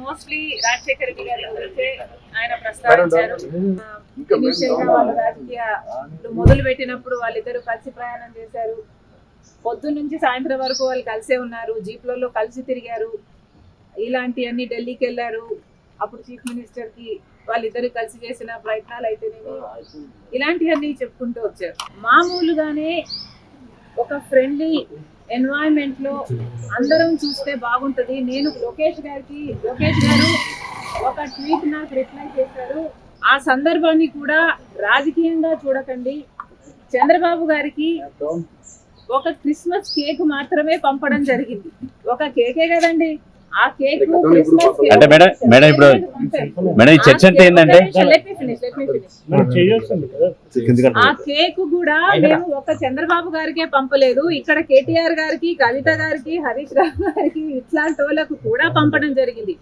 Mostly Rajasekhara Reddy గారి గురించే ఆయన ప్రస్తావించారు. ఇనిషియల్ గా వాళ్ళు రాజకీయాలు మొదలు పెట్టినప్పుడు వాళ్ళిద్దరూ కలిసి ప్రయాణం చేశారు. పొద్దున్న నుంచి సాయంత్రం వరకు వాళ్ళు కలిసే ఉన్నారు, జీప్లలో కలిసి తిరిగారు. ఇలాంటివన్నీ ఢిల్లీకి వెళ్ళారు. అప్పుడు చీఫ్ మినిస్టర్ కి వాళ్ళిద్దరు కలిసి చేసిన ప్రయత్నాలు అయితేనేమి ఇలాంటివన్నీ చెప్పుకుంటూ వచ్చారు. మామూలుగానే ఒక ఫ్రెండ్లీ ఎన్వైరన్మెంట్ లో అందరం చూస్తే బాగుంటది. నేను లోకేష్ గారు ఒక ట్వీట్ నాకు రిప్లై చేశారు. ఆ సందర్భాన్ని కూడా రాజకీయంగా చూడకండి. చంద్రబాబు గారికి ఒక క్రిస్మస్ కేక్ మాత్రమే పంపడం జరిగింది. ఒక కేకే కదండి, ఆ కేక్ అంటే మేడం ఇప్పుడు మేడం ఈ చర్చ అంటే ఏంటంటే ఆ కేక్ కూడా మేము ఒక చంద్రబాబు గారికే పంపలేదు, ఇక్కడ కేటీఆర్ గారికి, కవిత గారికి, హరీష్ రావు గారికి, ఇట్లాంటి వాళ్ళకు కూడా పంపడం జరిగింది.